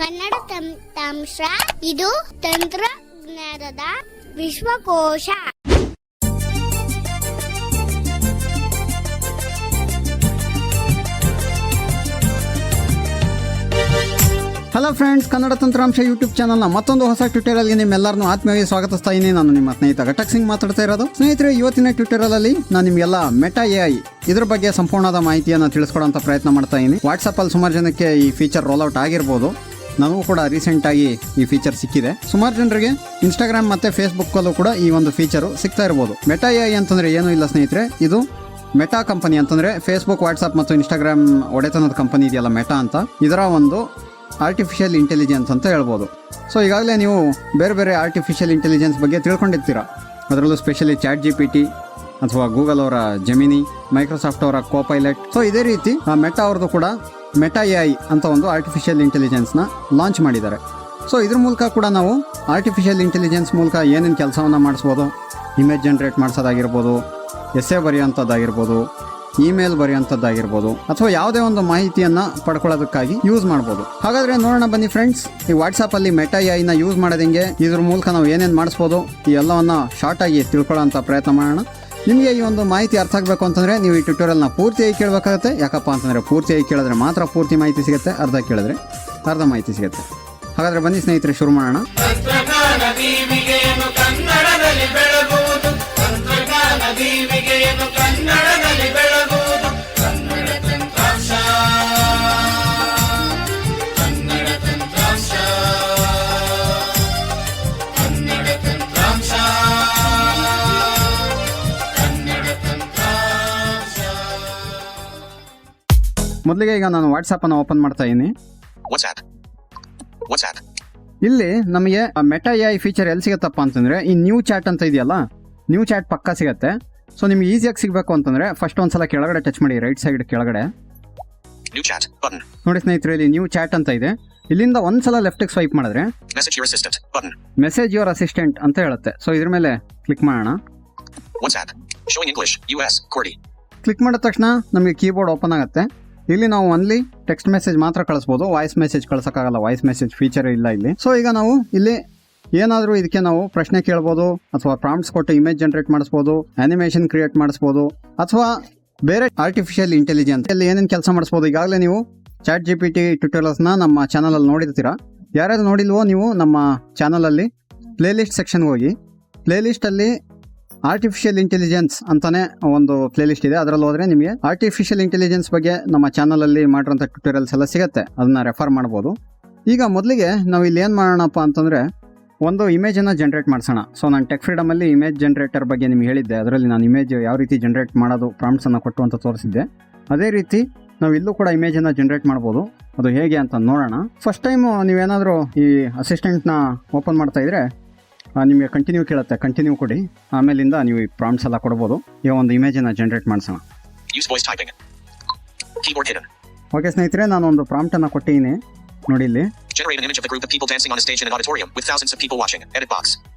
ಕನ್ನಡ ತಂತ್ರಾಂಶ ಇದು ತಂತ್ರಜ್ಞಾನದ ವಿಶ್ವಕೋಶ. ಹಲೋ ಫ್ರೆಂಡ್ಸ್, ಕನ್ನಡ ತಂತ್ರಾಂಶ ಯೂಟ್ಯೂಬ್ ಚಾನಲ್ನ ಮತ್ತೊಂದು ಹೊಸ ಟ್ಯೂಟೋರಿಯಲ್ಗೆ ನಿಮ್ಮೆಲ್ಲರನ್ನು ಆತ್ಮೀಯವಾಗಿ ಸ್ವಾಗತಿಸ್ತಾ ಇದ್ದೀನಿ. ನಾನು ನಿಮ್ಮ ಸ್ನೇಹಿತ ಘಟಕ್ ಸಿಂಗ್ ಮಾತಾಡ್ತಾ ಇರೋದು. ಸ್ನೇಹಿತರೆ, ಇವತ್ತಿನ ಟ್ಯೂಟೋರಿಯಲ್ ನಾನು ನಿಮಗೆಲ್ಲ ಮೆಟಾ AI ಇದ್ರ ಬಗ್ಗೆ ಸಂಪೂರ್ಣವಾದ ಮಾಹಿತಿಯನ್ನು ತಿಳಿಸ್ಕೊಡೋಂಥ ಪ್ರಯತ್ನ ಮಾಡ್ತಾ ಇದ್ದೀನಿ. ವಾಟ್ಸಪ್ಪಲ್ಲಿ ಸುಮಾರು ಜನಕ್ಕೆ ಈ ಫೀಚರ್ ರೋಲ್ಔಟ್ ಆಗಿರ್ಬೋದು. ನನಗೂ ಕೂಡ ರೀಸೆಂಟಾಗಿ ಈ ಫೀಚರ್ ಸಿಕ್ಕಿದೆ. ಸುಮಾರು ಜನರಿಗೆ ಇನ್ಸ್ಟಾಗ್ರಾಮ್ ಮತ್ತು ಫೇಸ್ಬುಕ್ಕಲ್ಲೂ ಕೂಡ ಈ ಒಂದು ಫೀಚರು ಸಿಗ್ತಾ ಇರ್ಬೋದು. ಮೆಟಾ AI ಅಂತಂದರೆ ಏನೂ ಇಲ್ಲ ಸ್ನೇಹಿತರೆ, ಇದು ಮೆಟಾ ಕಂಪನಿ ಅಂತಂದರೆ ಫೇಸ್ಬುಕ್, ವಾಟ್ಸಪ್ ಮತ್ತು ಇನ್ಸ್ಟಾಗ್ರಾಮ್ ಒಡೆತನದ ಕಂಪನಿ ಇದೆಯಲ್ಲ ಮೆಟಾ ಅಂತ, ಇದರ ಒಂದು ಆರ್ಟಿಫಿಷಿಯಲ್ ಇಂಟೆಲಿಜೆನ್ಸ್ ಅಂತ ಹೇಳ್ಬೋದು. ಸೊ ಈಗಾಗಲೇ ನೀವು ಬೇರೆ ಬೇರೆ ಆರ್ಟಿಫಿಷಿಯಲ್ ಇಂಟೆಲಿಜೆನ್ಸ್ ಬಗ್ಗೆ ತಿಳ್ಕೊಂಡಿರ್ತೀರ. ಅದರಲ್ಲೂ ಸ್ಪೆಷಲಿ ChatGPT ಅಥವಾ ಗೂಗಲ್ ಅವರ ಜೆಮಿನಿ, ಮೈಕ್ರೋಸಾಫ್ಟ್ ಅವರ ಕೋಪೈಲಟ್. ಸೊ ಇದೇ ರೀತಿ ಮೆಟಾ ಅವ್ರದ್ದು ಕೂಡ ಮೆಟಾ AI ಅಂತ ಒಂದು ಆರ್ಟಿಫಿಷಿಯಲ್ ಇಂಟೆಲಿಜೆನ್ಸ್ನ ಲಾಂಚ್ ಮಾಡಿದ್ದಾರೆ. ಸೊ ಇದ್ರ ಮೂಲಕ ಕೂಡ ನಾವು ಆರ್ಟಿಫಿಷಿಯಲ್ ಇಂಟೆಲಿಜೆನ್ಸ್ ಮೂಲಕ ಏನೇನು ಕೆಲಸವನ್ನು ಮಾಡಿಸ್ಬೋದು, ಇಮೇಜ್ ಜನ್ರೇಟ್ ಮಾಡಿಸೋದಾಗಿರ್ಬೋದು, ಎಸ್ಸೆ ಬರೆಯೋಂಥದ್ದಾಗಿರ್ಬೋದು, ಇಮೇಲ್ ಬರೆಯೋಂಥದ್ದಾಗಿರ್ಬೋದು, ಅಥವಾ ಯಾವುದೇ ಒಂದು ಮಾಹಿತಿಯನ್ನು ಪಡ್ಕೊಳ್ಳೋದಕ್ಕಾಗಿ ಯೂಸ್ ಮಾಡ್ಬೋದು. ಹಾಗಾದರೆ ನೋಡೋಣ ಬನ್ನಿ ಫ್ರೆಂಡ್ಸ್, ಈ ವಾಟ್ಸಪ್ಪಲ್ಲಿ ಮೆಟಾ AIನ ಯೂಸ್ ಮಾಡೋದು ಹೆಂಗೆ, ಇದ್ರ ಮೂಲಕ ನಾವು ಏನೇನು ಮಾಡಿಸ್ಬೋದು, ಈ ಎಲ್ಲವನ್ನು ಶಾರ್ಟಾಗಿ ತಿಳ್ಕೊಳ್ಳೋಂಥ ಪ್ರಯತ್ನ ಮಾಡೋಣ. ನಿಮಗೆ ಈ ಒಂದು ಮಾಹಿತಿ ಅರ್ಥ ಆಗಬೇಕು ಅಂತಂದರೆ ನೀವು ಈ ಟ್ಯೂಟೋರಿಯಲ್ನ ಪೂರ್ತಿಯಾಗಿ ಕೇಳಬೇಕಾಗುತ್ತೆ. ಯಾಕಪ್ಪ ಅಂತಂದರೆ ಪೂರ್ತಿಯಾಗಿ ಕೇಳಿದ್ರೆ ಮಾತ್ರ ಪೂರ್ತಿ ಮಾಹಿತಿ ಸಿಗುತ್ತೆ, ಅರ್ಧ ಕೇಳಿದ್ರೆ ಅರ್ಧ ಮಾಹಿತಿ ಸಿಗುತ್ತೆ. ಹಾಗಾದರೆ ಬನ್ನಿ ಸ್ನೇಹಿತರೆ, ಶುರು ಮಾಡೋಣ. ಮೊದಲಿಗೆ ಈಗ ನಾನು ವಾಟ್ಸಪ್ಪನ್ನು ಓಪನ್ ಮಾಡ್ತಾ ಇದ್ದೀನಿ. ಇಲ್ಲಿ ನಮಗೆ ಮೆಟಾ AI ಫೀಚರ್ ಎಲ್ಲಿ ಸಿಗುತ್ತಪ್ಪ ಅಂತಂದರೆ, ಈ ನ್ಯೂ ಚಾಟ್ ಅಂತ ಇದೆಯಲ್ಲ, ನ್ಯೂ ಚಾಟ್ ಪಕ್ಕ ಸಿಗುತ್ತೆ. ಸೊ ನಿಮ್ಗೆ ಈಸಿಯಾಗಿ ಸಿಗಬೇಕು ಅಂತಂದರೆ ಫಸ್ಟ್ ಒಂದ್ಸಲ ಕೆಳಗಡೆ ಟಚ್ ಮಾಡಿ, ರೈಟ್ ಸೈಡ್ ಕೆಳಗಡೆ ನೋಡಿ ಸ್ನೇಹಿತರೆ, ಇಲ್ಲಿ ನ್ಯೂ ಚಾಟ್ ಅಂತ ಇದೆ. ಇಲ್ಲಿಂದ ಒಂದ್ಸಲ ಲೆಫ್ಟಿಗೆ ಸ್ವೈಪ್ ಮಾಡಿದ್ರೆ ಮೆಸೇಜ್ ಯುವರ್ ಅಸಿಸ್ಟೆಂಟ್ ಅಂತ ಹೇಳುತ್ತೆ. ಸೊ ಇದ್ರ ಮೇಲೆ ಕ್ಲಿಕ್ ಮಾಡೋಣ. ಕ್ಲಿಕ್ ಮಾಡಿದ ತಕ್ಷಣ ನಮಗೆ ಕೀಬೋರ್ಡ್ ಓಪನ್ ಆಗುತ್ತೆ. ಇಲ್ಲಿ ನಾವು ಓನ್ಲಿ ಟೆಕ್ಸ್ಟ್ ಮೆಸೇಜ್ ಮಾತ್ರ ಕಳಿಸ್ಬೋದು, ವಾಯ್ಸ್ ಮೆಸೇಜ್ ಕಳ್ಸೋಕ್ಕಾಗಲ್ಲ, ವಾಯ್ಸ್ ಮೆಸೇಜ್ ಫೀಚರ್ ಇಲ್ಲ ಇಲ್ಲಿ. ಸೊ ಈಗ ನಾವು ಇಲ್ಲಿ ಏನಾದರೂ ಇದಕ್ಕೆ ನಾವು ಪ್ರಶ್ನೆ ಕೇಳ್ಬೋದು, ಅಥವಾ ಪ್ರಾಂಪ್ಟ್ಸ್ ಕೊಟ್ಟು ಇಮೇಜ್ ಜನರೇಟ್ ಮಾಡಿಸ್ಬೋದು, ಆನಿಮೇಷನ್ ಕ್ರಿಯೇಟ್ ಮಾಡಿಸ್ಬೋದು, ಅಥವಾ ಬೇರೆ ಆರ್ಟಿಫಿಷಿಯಲ್ ಇಂಟೆಲಿಜೆನ್ಸ್ ಅಲ್ಲಿ ಏನೇನು ಕೆಲಸ ಮಾಡಿಸ್ಬೋದು. ಈಗಾಗಲೇ ನೀವು ChatGPT ಟ್ಯೂಟೋರಿಯಲ್ಸ್ನ ನಮ್ಮ ಚಾನಲಲ್ಲಿ ನೋಡಿರ್ತೀರಾ. ಯಾರ್ಯಾರು ನೋಡಿಲ್ವೋ ನೀವು ನಮ್ಮ ಚಾನಲಲ್ಲಿ ಪ್ಲೇಲಿಸ್ಟ್ ಸೆಕ್ಷನ್ಗೆ ಹೋಗಿ, ಪ್ಲೇಲಿಸ್ಟಲ್ಲಿ ಆರ್ಟಿಫಿಷಿಯಲ್ ಇಂಟೆಲಿಜೆನ್ಸ್ ಅಂತಾನೆ ಒಂದು ಪ್ಲೇಲಿಸ್ಟ್ ಇದೆ. ಅದರಲ್ಲಿ ಹೋದ್ರೆ ನಿಮಗೆ ಆರ್ಟಿಫಿಷಿಯಲ್ ಇಂಟೆಲಿಜೆನ್ಸ್ ಬಗ್ಗೆ ನಮ್ಮ ಚಾನಲಲ್ಲಿ ಮಾಡಿರೋಂಥ ಟ್ಯೂಟೋರಿಯಲ್ಸ್ ಎಲ್ಲ ಸಿಗುತ್ತೆ, ಅದನ್ನ ರೆಫರ್ ಮಾಡ್ಬೋದು. ಈಗ ಮೊದಲಿಗೆ ನಾವು ಇಲ್ಲಿ ಏನು ಮಾಡೋಣಪ್ಪ ಅಂತಂದರೆ, ಒಂದು ಇಮೇಜನ್ನು ಜನ್ರೇಟ್ ಮಾಡಿಸೋಣ. ಸೊ ನಾನು ಟೆಕ್ ಫ್ರೀಡಮಲ್ಲಿ ಇಮೇಜ್ ಜನ್ರೇಟರ್ ಬಗ್ಗೆ ನಿಮ್ಗೆ ಹೇಳಿದ್ದೆ. ಅದರಲ್ಲಿ ನಾನು ಇಮೇಜ್ ಯಾವ ರೀತಿ ಜನ್ರೇಟ್ ಮಾಡೋದು ಪ್ರಾಂಪ್ಟ್ಸನ್ನು ಕೊಟ್ಟು ಅಂತ ತೋರಿಸಿದ್ದೆ. ಅದೇ ರೀತಿ ನಾವು ಇಲ್ಲೂ ಕೂಡ ಇಮೇಜನ್ನು ಜನ್ರೇಟ್ ಮಾಡ್ಬೋದು. ಅದು ಹೇಗೆ ಅಂತ ನೋಡೋಣ. ಫಸ್ಟ್ ಟೈಮು ನೀವೇನಾದರೂ ಈ ಅಸಿಸ್ಟೆಂಟ್ನ ಓಪನ್ ಮಾಡ್ತಾ ಇದ್ರೆ ನಿಮಗೆ ಕಂಟಿನ್ಯೂ ಕೇಳುತ್ತೆ, ಕಂಟಿನ್ಯೂ ಕೊಡಿ. ಆಮೇಲಿಂದ ನೀವು ಈ ಪ್ರಾಂಪ್ಟ್ಸ್ ಎಲ್ಲ ಕೊಡ್ಬೋದು. ಈಗ ಒಂದು ಇಮೇಜನ್ನು ಜನ್ರೇಟ್ ಮಾಡಿಸೋಣ. ಓಕೆ ಸ್ನೇಹಿತರೆ, ನಾನು ಒಂದು ಪ್ರಾಂಪ್ಟನ್ನು ಕೊಟ್ಟಿದ್ದೀನಿ ನೋಡಿ. ಇಲ್ಲಿ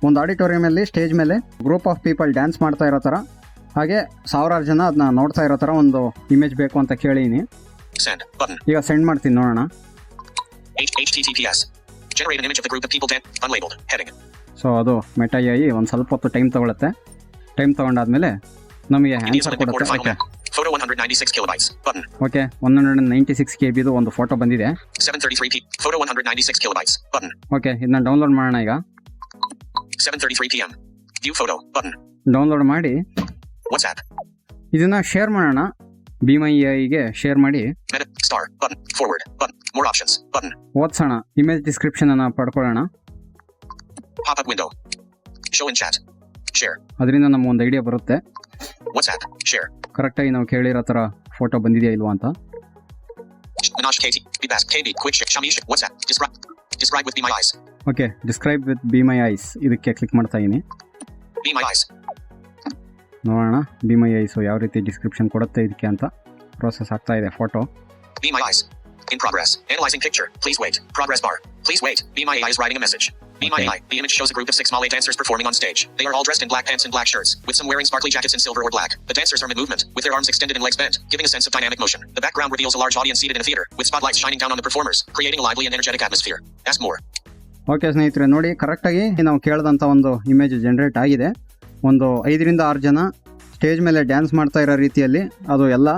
ಒಂದು ಆಡಿಟೋರಿಯಂ ಅಲ್ಲಿ ಸ್ಟೇಜ್ ಮೇಲೆ ಗ್ರೂಪ್ ಆಫ್ ಪೀಪಲ್ ಡ್ಯಾನ್ಸ್ ಮಾಡ್ತಾ ಇರೋ ತರ, ಹಾಗೆ ಸಾವಿರಾರು ಜನ ಅದನ್ನ ನೋಡ್ತಾ ಇರೋ ತರ ಒಂದು ಇಮೇಜ್ ಬೇಕು ಅಂತ ಕೇಳಿನಿ. ಈಗ ಸೆಂಡ್ ಮಾಡ್ತೀನಿ, ನೋಡೋಣ. ಸೊ ಅದು ಮೆಟಾ AI ಒಂದು ಸ್ವಲ್ಪ ಹೊತ್ತು ಟೈಮ್ ತಗೊಳುತ್ತೆ. ಟೈಮ್ ತಗೊಂಡಾದ್ಮೇಲೆ ನಮಗೆ ಆನ್ಸರ್ ಕೊಡುತ್ತೆ. ಓಕೆ, 196 KB ಒಂದು ಫೋಟೋ ಬಂದಿದೆ. ಓಕೆ, ಇದನ್ನ ಡೌನ್ಲೋಡ್ ಮಾಡೋಣ. ಈಗ ಡೌನ್ಲೋಡ್ ಮಾಡಿ ಇದನ್ನ ಶೇರ್ ಮಾಡೋಣ. BeMyAIಗೆ ಶೇರ್ ಮಾಡಿ ಓದ್ಸೋಣ. ಇಮೇಜ್ ಡಿಸ್ಕ್ರಿಪ್ಷನ್ ಅನ್ನ ಪಡ್ಕೊಳ್ಳೋಣ. ಅದರಿಂದ ನಮ್ಗೆ ಒಂದು ಐಡಿಯಾ ಬರುತ್ತೆ ಕರೆಕ್ಟಾಗಿ ನಾವು ಕೇಳಿರೋ ಥರ ಫೋಟೋ ಬಂದಿದೆಯಾ ಇಲ್ವಾ ಅಂತ. ಓಕೆ, ಡಿಸ್ಕ್ರೈಬ್ ವಿತ್ BeMyAIs ಇದಕ್ಕೆ ಕ್ಲಿಕ್ ಮಾಡ್ತಾ ಇದ್ದೀನಿ. ನೋಡೋಣ BeMyAIs ಯಾವ ರೀತಿ ಡಿಸ್ಕ್ರಿಪ್ಷನ್ ಕೊಡುತ್ತೆ ಇದಕ್ಕೆ ಅಂತ. ಪ್ರೋಸೆಸ್ ಆಗ್ತಾ ಇದೆ photo. In progress. Analyzing picture. Please wait. Progress bar. Please wait. BeMyAI is writing a message. Be my eye. The image shows a group of 6 Malay dancers performing on stage. They are all dressed in black pants and black shirts, with some wearing sparkly jackets in silver or black. The dancers are in movement, with their arms extended and legs bent, giving a sense of dynamic motion. The background reveals a large audience seated in a theater, with spotlights shining down on the performers, creating a lively and energetic atmosphere. Ask more. Okay ಸ್ನೇಹಿತರೆ, ನೋಡಿ ಕರೆಕ್ಟಾಗಿ ನಾವು ಕೇಳಿದಂಥ ಒಂದು image generate ಆಗಿದೆ. ಒಂದು 5 ರಿಂದ 6 ಜನ stage ಮೇಲೆ ಡ್ಯಾನ್ಸ್ ಮಾಡ್ತಾ ಇರೋ ರೀತಿಯಲ್ಲಿ ಅದು ಎಲ್ಲ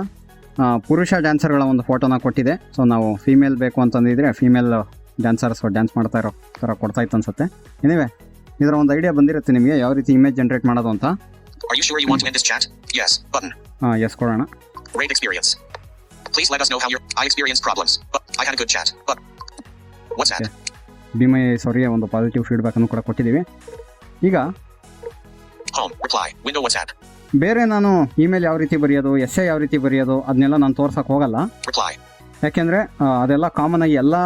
ಪುರುಷ ಡ್ಯಾನ್ಸರ್ಗಳ ಒಂದು ಫೋಟೋನ ಕೊಟ್ಟಿದೆ. ಸೊ ನಾವು ಫೀಮೇಲ್ ಬೇಕು ಅಂತಂದಿದ್ರೆ ಫೀಮೇಲ್ ಡ್ಯಾನ್ಸರ್ಸ್ ಡ್ಯಾನ್ಸ್ ಮಾಡ್ತಾ ಇರೋ ಥರ ಕೊಡ್ತಾ ಇತ್ತು ಅನ್ಸುತ್ತೆ. ಎನಿವೆ, ಇದರ ಒಂದು ಐಡಿಯಾ ಬಂದಿರುತ್ತೆ ನಿಮಗೆ ಯಾವ ರೀತಿ ಇಮೇಜ್ ಜನರೇಟ್ ಮಾಡೋದು ಅಂತ. Are you sure you want to end this chat? Yes button. Yes ಕೊಡೋಣ. Great experience. Please let us know how I experienced problems, but I had a good chat. But what's that? Be my ಸಾರಿಗೆ ಒಂದು positive feedback ಅನ್ನು ಕೂಡ ಕೊಟ್ಟಿದ್ದೀವಿ. ಈಗ Home reply window WhatsApp. ಬೇರೆ ನಾನು email ಯಾವ ರೀತಿ ಬರೆಯೋದು, ಎಸ್ಸೆ ಯಾವ ರೀತಿ ಬರೆಯೋದು ಅದನ್ನೆಲ್ಲ ನಾನು ತೋರ್ಸಕ್ಕೆ ಹೋಗಲ್ಲ. Reply. ಯಾಕೆಂದರೆ ಅದೆಲ್ಲ ಕಾಮನ್ ಆಗಿ ಎಲ್ಲ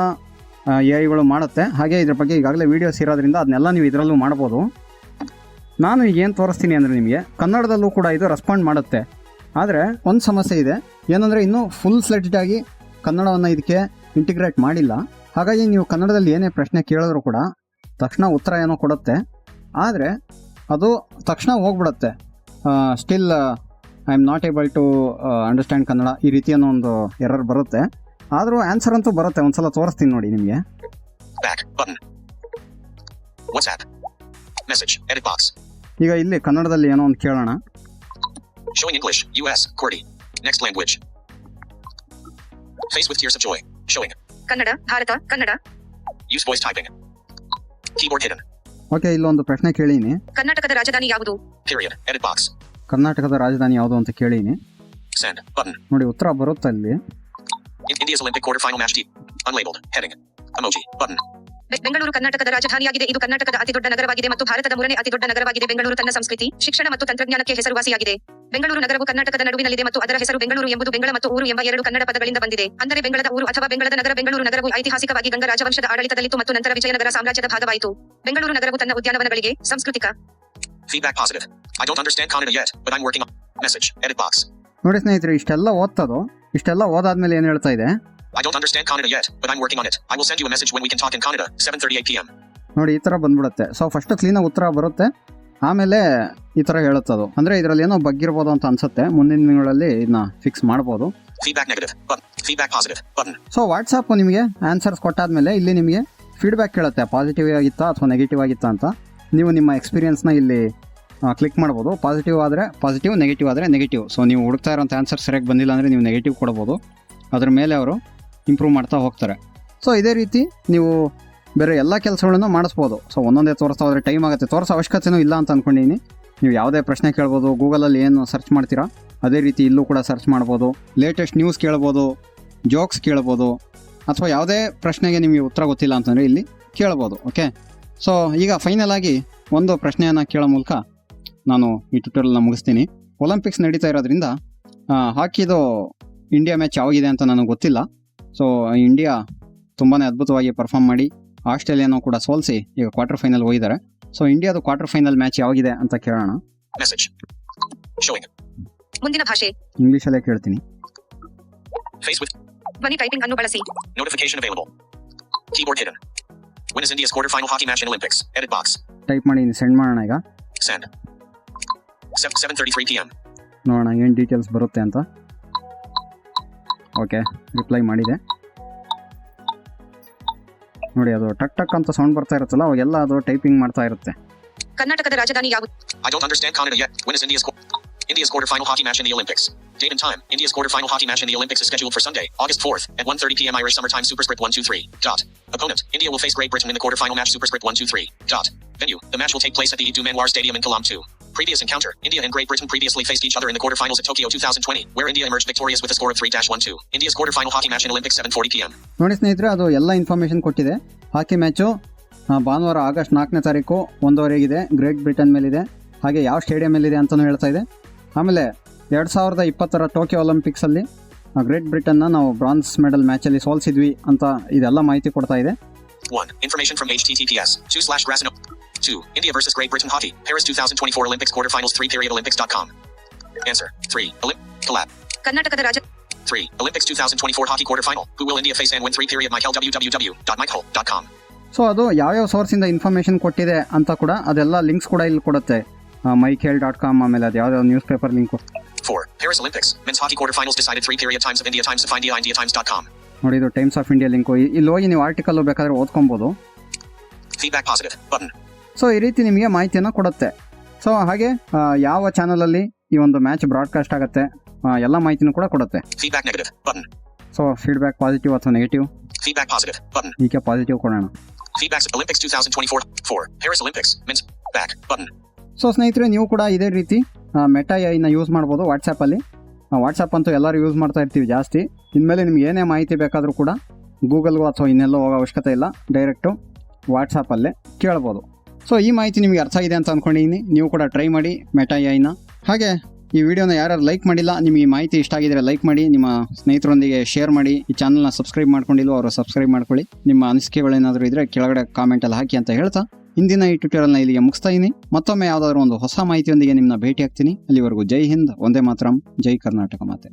AI ಮಾಡುತ್ತೆ. ಹಾಗೆ ಇದ್ರ ಬಗ್ಗೆ ಈಗಾಗಲೇ ವೀಡಿಯೋಸ್ ಇರೋದ್ರಿಂದ ಅದನ್ನೆಲ್ಲ ನೀವು ಇದರಲ್ಲೂ ಮಾಡ್ಬೋದು. ನಾನು ಈಗ ಏನು ತೋರಿಸ್ತೀನಿ ಅಂದರೆ ನಿಮಗೆ ಕನ್ನಡದಲ್ಲೂ ಕೂಡ ಇದು ರೆಸ್ಪಾಂಡ್ ಮಾಡುತ್ತೆ. ಆದರೆ ಒಂದು ಸಮಸ್ಯೆ ಇದೆ, ಏನಂದರೆ ಇನ್ನೂ ಫುಲ್ ಫ್ಲೆಡ್ಜ್ಡ್ ಆಗಿ ಕನ್ನಡವನ್ನು ಇದಕ್ಕೆ ಇಂಟಿಗ್ರೇಟ್ ಮಾಡಿಲ್ಲ. ಹಾಗಾಗಿ ನೀವು ಕನ್ನಡದಲ್ಲಿ ಏನೇ ಪ್ರಶ್ನೆ ಕೇಳಿದ್ರು ಕೂಡ ತಕ್ಷಣ ಉತ್ತರ ಏನೋ ಕೊಡುತ್ತೆ, ಆದರೆ ಅದು ತಕ್ಷಣ ಹೋಗ್ಬಿಡುತ್ತೆ. Still I am not able to understand Kannada ಈ ರೀತಿ ಅನ್ನೋ ಒಂದು ಎರರ್ ಬರುತ್ತೆ. ಆದರೂ ಆನ್ಸರ್ ಅಂತೂ ಬರುತ್ತೆ. ಒಂದ್ಸಲ ತೋರಿಸ್ತೀನಿ ನೋಡಿ ನಿಮಗೆ. Back button. WhatsApp. Message. Edit box. ಈಗ ಇಲ್ಲಿ ಕನ್ನಡದಲ್ಲಿ ಏನೋ ಒಂದು ಕೇಳೋಣ. Showing English. US. QWERTY. Next language. Face with tears of joy. Showing. Kannada Bharat Kannada. Use voice typing. Keyboard hidden. Okay, ಇಲ್ಲೊಂದು ಪ್ರಶ್ನೆ ಕೇಳೀನಿ. ಕರ್ನಾಟಕದ ರಾಜಧಾನಿ ಯಾವುದು? Period. Edit box. ಕರ್ನಾಟಕದ ರಾಜಧಾನಿ ಯಾವುದು ಅಂತ ಕೇಳೀನಿ. Send button. ನೋಡಿ ಉತ್ತರ ಬರುತ್ತೆ ಅಲ್ಲಿ. India's Olympic quarterfinal match deep. Unlabeled. Heading. Emoji. Button. Bengaluru ಕರ್ನಾಟಕದ ರಾಜಧಾನಿಯಾಗಿದೆ. ಇದು ಕರ್ನಾಟಕದ ಅತಿದೊಡ್ಡ ನಗರವಾಗಿದೆ ಮತ್ತು ಭಾರತದ 3ನೇ ಅತಿದೊಡ್ಡ ನಗರವಾಗಿದೆ. ಬೆಂಗಳೂರು ತನ್ನ ಸಂಸ್ಕೃತಿ, ಶಿಕ್ಷಣ ಮತ್ತು ತಂತ್ರಜ್ಞಾನಕ್ಕೆ ಹೆಸರುವಾಸಿಯಾಗಿದೆ. ಬೆಂಗಳೂರು ನಗರವು ಕರ್ನಾಟಕದ ನಡುವಿನಲ್ಲಿದೆ ಮತ್ತು ಅದರ ಹೆಸರು ಬೆಂಗಳೂರು ಎಂಬುದು ಬೆಂಗಳ ಮತ್ತು ಊರು ಎಂಬ 2 ಕನ್ನಡ ಪದಗಳಿಂದ ಬಂದಿದೆ. ಅಂದರೆ ಬೆಂಗಳದ ಊರು ಅಥವಾ ಬೆಂಗಳದ ನಗರ. ಬೆಂಗಳೂರು ನಗರವು ಐತಿಹಾಸಿಕವಾಗಿ ಗಂಗ ರಾಜವಂಶದ ಆಡಳಿತದಲ್ಲಿತ್ತು ಮತ್ತು ನಂತರ ವಿಜಯನಗರ ಸಾಮ್ರಾಜ್ಯದ ಭಾಗವಾಯಿತು. ಬೆಂಗಳೂರು ನಗರವು ತನ್ನ ಉದ್ಯಾನವನಗಳಿಗೆ, ಸಾಂಸ್ಕೃತಿಕ Feedback positive. I don't understand Kannada yet, but I'm working on. Message. Edit box. ನೋಡಿ ಸ್ನೇಹಿತರೆ, ಇಷ್ಟೆಲ್ಲ ಓದಾದ್ಮೇಲೆ ಏನು ಹೇಳ್ತಾ ಇದೆ? I don't understand Kannada yet, but I'm working on it. I will send you a message when we can talk in Kannada. 7:38 p.m. ನೋಡಿ ಈ ಥರ ಬಂದ್ಬಿಡುತ್ತೆ. ಸೊ ಫಸ್ಟ್ ಕ್ಲೀನಾಗಿ ಉತ್ತರ ಬರುತ್ತೆ, ಆಮೇಲೆ ಈ ಥರ ಹೇಳುತ್ತದು. ಅಂದರೆ ಇದರಲ್ಲಿ ಏನೋ ಬಗ್ಗಿರ್ಬೋದು ಅಂತ ಅನ್ಸುತ್ತೆ. ಮುಂದಿನ ದಿನಗಳಲ್ಲಿ ಇದನ್ನ ಫಿಕ್ಸ್ ಮಾಡ್ಬೋದು. Feedback negative button. Feedback positive button. So WhatsApp ನಿಮಗೆ ಆನ್ಸರ್ಸ್ ಕೊಟ್ಟಾದ್ಮೇಲೆ ಇಲ್ಲಿ ನಿಮಗೆ ಫೀಡ್ಬ್ಯಾಕ್ ಕೇಳುತ್ತೆ, ಪಾಸಿಟಿವ್ ಆಗಿತ್ತಾ ಅಥವಾ ನೆಗೆಟಿವ್ ಆಗಿತ್ತಾ ಅಂತ. ನೀವು ನಿಮ್ಮ ಎಕ್ಸ್ಪೀರಿಯನ್ಸ್ನ ಇಲ್ಲಿ ಕ್ಲಿಕ್ ಮಾಡ್ಬೋದು. ಪಾಸಿಟಿವ್ ಆದರೆ ಪಾಸಿಟಿವ್, ನೆಗೆಟಿವ್ ಆದರೆ ನೆಗೆಟಿವ್. ಸೊ ನೀವು ಹುಡುಕ್ತಾ ಇರೋಂಥ ಆನ್ಸರ್ ಸರಿಯಾಗಿ ಬಂದಿಲ್ಲ ಅಂದರೆ ನೀವು ನೆಗೆಟಿವ್ ಕೊಡ್ಬೋದು. ಅದ್ರ ಮೇಲೆ ಅವರು ಇಂಪ್ರೂವ್ ಮಾಡ್ತಾ ಹೋಗ್ತಾರೆ. ಸೊ ಇದೇ ರೀತಿ ನೀವು ಬೇರೆ ಎಲ್ಲ ಕೆಲಸಗಳನ್ನು ಮಾಡಿಸ್ಬೋದು. ಸೊ ಒಂದೊಂದೇ ತೋರಿಸ್ತಾ ಹೋದರೆ ಟೈಮ್ ಆಗುತ್ತೆ. ತೋರಿಸೋ ಅವಶ್ಯಕತೆಯೂ ಇಲ್ಲ ಅಂತ ಅಂದ್ಕೊಂಡಿದ್ದೀನಿ. ನೀವು ಯಾವುದೇ ಪ್ರಶ್ನೆ ಕೇಳ್ಬೋದು. ಗೂಗಲಲ್ಲಿ ಏನು ಸರ್ಚ್ ಮಾಡ್ತೀರಾ ಅದೇ ರೀತಿ ಇಲ್ಲೂ ಕೂಡ ಸರ್ಚ್ ಮಾಡ್ಬೋದು. ಲೇಟೆಸ್ಟ್ ನ್ಯೂಸ್ ಕೇಳ್ಬೋದು, ಜೋಕ್ಸ್ ಕೇಳ್ಬೋದು, ಅಥವಾ ಯಾವುದೇ ಪ್ರಶ್ನೆಗೆ ನಿಮಗೆ ಉತ್ತರ ಗೊತ್ತಿಲ್ಲ ಅಂತಂದರೆ ಇಲ್ಲಿ ಕೇಳ್ಬೋದು. ಓಕೆ, ಸೊ ಈಗ ಫೈನಲ್ ಆಗಿ ಒಂದು ಪ್ರಶ್ನೆಯನ್ನು ಕೇಳೋ ಮೂಲಕ ನಾನು ಈ ಟ್ಯುಟೋರಿಯಲ್ನ ಮುಗಿಸ್ತೀನಿ. ಒಲಿಂಪಿಕ್ಸ್ ನಡೀತಾ ಇರೋದ್ರಿಂದ ಹಾಕಿದು ಇಂಡಿಯಾ ಮ್ಯಾಚ್ ಯಾವಾಗಿದೆ ಅಂತ ನನಗೆ ಗೊತ್ತಿಲ್ಲ. ಸೊ ಇಂಡಿಯಾ ತುಂಬಾ ಅದ್ಭುತವಾಗಿ ಪರ್ಫಾರ್ಮ್ ಮಾಡಿ ಆಸ್ಟ್ರೇಲಿಯಾನೂ ಕೂಡ ಸೋಲಿಸಿ ಈಗ ಕ್ವಾರ್ಟರ್ ಫೈನಲ್ ಹೋಗಿದ್ದಾರೆ. ಸೊ ಇಂಡಿಯಾದು ಕ್ವಾರ್ಟರ್ ಫೈನಲ್ ಮ್ಯಾಚ್ ಯಾವಾಗಿದೆ ಅಂತ ಕೇಳೋಣ. Message. Showing. ಮುಂದಿನ ಭಾಷೆ ಇಂಗ್ಲೀಷಲ್ಲೇ ಕೇಳ್ತೀನಿ. Face with ಧ್ವನಿ ಟೈಪಿಂಗ್ ಅನ್ನು ಬಳಸಿ. notification available. Keyboard hidden. When is India's quarterfinal hockey match in Olympics? Edit box. Type ಮಾಡಿ ಸೆಂಡ್ ಮಾಡೋಣ. ಈಗ Send. 7:33 p.m. ನೋಡೋಣ ಏನು ಡೀಟೇಲ್ಸ್ ಬರುತ್ತೆ ಅಂತ. ಓಕೆ, ರಿಪ್ಲೈ ಮಾಡಿದೆ. ನೋಡಿ ಅದು ಟಕ್ ಟಕ್ ಅಂತ ಸೌಂಡ್ ಬರ್ತಾ ಇರುತ್ತಲ್ಲ, ಅವಾಗೆಲ್ಲ ಅದು ಟೈಪಿಂಗ್ ಮಾಡ್ತಾ ಇರುತ್ತೆ. ಕರ್ನಾಟಕದ ರಾಜಧಾನಿ ಯಾವುದು? I don't understand Kannada yet. When is India's quarterfinal hockey match in the Olympics? Date and time. India's quarterfinal hockey match in the Olympics is scheduled for Sunday, August 4th at 1:30 p.m. Irish Summer Time. Superscript 123. Dot. Opponent. India will face Great Britain in the quarterfinal match. Superscript 123. Dot. Venue. The match will take place at the Edu Manwar Stadium in Kollam 2. Previous encounter. India and Great Britain previously faced each other in the quarterfinals at Tokyo 2020, where India emerged victorious with a score of 3-1-2. India's quarterfinal hockey match in Olympics 7:40 p.m. ನೋಡಿ ಸ್ನೇಹಿತರೆ, ಅದು ಎಲ್ಲ information ಕೊಟ್ಟಿದೆ. ಹಾಕಿ match ಭಾನುವಾರ August 4ನೇ ತಾರೀಕು 1:15 great Britain ಮೇಲಿದೆ. ಹಾಗೆ ಯಾವ ಸ್ಟೇಡಿಯಂ ಮೇಲಿದೆ ಅಂತಲೂ ಹೇಳ್ತಾ ಇದೆ. ಆಮೇಲೆ 2020 ಟೋಕಿಯೋ ಒಲಿಂಪಿಕ್ಸಲ್ಲಿ ಗ್ರೇಟ್ ಬ್ರಿಟನ್ನ ನಾವು ಬ್ರಾನ್ಸ್ ಮೆಡಲ್ ಮ್ಯಾಚಲ್ಲಿ ಸೋಲಿಸಿದ್ವಿ ಅಂತ ಇದೆಲ್ಲ ಮಾಹಿತಿ ಕೊಡ್ತಾ ಇದೆ. 1. Information from https 2/Grasino 2. India versus Great Britain hockey. Paris 2024 Olympics quarterfinals 3. Olympics.com. Answer 3. Collab. ಕರ್ನಾಟಕದ ರಾಜ 3. Olympics 2024 hockey quarterfinal. Who will India face and when 3. Michael www.michael.com. So ಅದು ಯಾವ್ಯಾವ ಸೋರ್ಸಿಂದ ಇನ್ಫಾರ್ಮೇಷನ್ ಕೊಟ್ಟಿದೆ ಅಂತ ಕೂಡ ಅದೆಲ್ಲ ಲಿಂಕ್ಸ್ ಕೂಡ ಇಲ್ಲಿ ಕೊಡುತ್ತೆ. mykhel.com, ಆಮೇಲೆ ಅದು ಯಾವ್ದಾವ್ದು news paper link. 4. Paris Olympics. Men's hockey quarterfinals decided 3 period times of India times to find indiatimes.com. ನೋಡಿ, ಇದು ಟೈಮ್ಸ್ ಆಫ್ ಇಂಡಿಯಾ ಲಿಂಕು. ಇಲ್ಲಿ ಹೋಗಿ ನೀವು ಆರ್ಟಿಕಲ್ ಬೇಕಾದ್ರೆ ಓದ್ಕೊಬೋದು. Feedback positive button. ಸೊ ಈ ರೀತಿ ನಿಮಗೆ ಮಾಹಿತಿಯನ್ನು ಕೊಡುತ್ತೆ. ಸೊ ಹಾಗೆ ಯಾವ ಚಾನಲಲ್ಲಿ ಈ ಒಂದು ಮ್ಯಾಚ್ ಬ್ರಾಡ್ಕಾಸ್ಟ್ ಆಗುತ್ತೆ ಎಲ್ಲ ಮಾಹಿತಿನೂ ಕೂಡ ಕೊಡುತ್ತೆ. Feedback negative button. So feedback positive ಅಥವಾ ನೆಗೆಟಿವ್. Feedback positive button. ಈಗ ಪಾಸಿಟಿವ್ ಕೊಡೋಣ. Feedback Olympics 2024. 4. Paris Olympics. Men's back button. So ಸ್ನೇಹಿತರೆ, ನೀವು ಕೂಡ ಇದೇ ರೀತಿ ಮೆಟಾ ಎಐನ ಯೂಸ್ ಮಾಡ್ಬೋದು ವಾಟ್ಸಪ್ಪಲ್ಲಿ. ವಾಟ್ಸಪ್ ಅಂತೂ ಎಲ್ಲರೂ ಯೂಸ್ ಮಾಡ್ತಾ ಇರ್ತೀವಿ ಜಾಸ್ತಿ. ಇನ್ಮೇಲೆ ನಿಮ್ಗೆ ಏನೇ ಮಾಹಿತಿ ಬೇಕಾದರೂ ಕೂಡ ಗೂಗಲ್ಗೂ ಅಥವಾ ಇನ್ನೆಲ್ಲೋ ಹೋಗೋ ಅವಶ್ಯಕತೆ ಇಲ್ಲ, ಡೈರೆಕ್ಟು ವಾಟ್ಸಪ್ಪಲ್ಲೇ ಕೇಳ್ಬೋದು. ಸೊ ಈ ಮಾಹಿತಿ ನಿಮಗೆ ಅರ್ಥ ಆಗಿದೆ ಅಂತ ಅಂದ್ಕೊಂಡಿದ್ದೀನಿ. ನೀವು ಕೂಡ ಟ್ರೈ ಮಾಡಿ ಮೆಟಾ ಎಐನ. ಹಾಗೆ ಈ ವಿಡಿಯೋನ ಯಾರು ಲೈಕ್ ಮಾಡಿಲ್ಲ, ನಿಮಗೆ ಈ ಮಾಹಿತಿ ಇಷ್ಟ ಆಗಿದ್ರೆ ಲೈಕ್ ಮಾಡಿ, ನಿಮ್ಮ ಸ್ನೇಹಿತರೊಂದಿಗೆ ಶೇರ್ ಮಾಡಿ. ಈ ಚಾನಲ್ನ ಸಬ್ಸ್ಕ್ರೈಬ್ ಮಾಡ್ಕೊಂಡಿಲ್ಲ ಅವರು ಸಬ್ಸ್ಕ್ರೈಬ್ ಮಾಡ್ಕೊಳ್ಳಿ. ನಿಮ್ಮ ಅನಿಸಿಕೆಗಳೇನಾದರೂ ಇದ್ದರೆ ಕೆಳಗಡೆ ಕಾಮೆಂಟಲ್ಲಿ ಹಾಕಿ ಅಂತ ಹೇಳ್ತಾ ಇಂದಿನ ಈ ಟ್ಯುಟೋರಿಯಲ್ನ ಇಲ್ಲಿಗೆ ಮುಗಿಸ್ತಾ ಇದ್ದೀನಿ. ಮತ್ತೊಮ್ಮೆ ಯಾವುದಾದ್ರೂ ಒಂದು ಹೊಸ ಮಾಹಿತಿಯೊಂದಿಗೆ ನಿಮ್ಮನ್ನ ಭೇಟಿ ಆಗ್ತೀನಿ. ಅಲ್ಲಿವರೆಗೂ ಜೈ ಹಿಂದ್, ವಂದೇ ಮಾತರಂ, ಜೈ ಕರ್ನಾಟಕ ಮಾತೆ.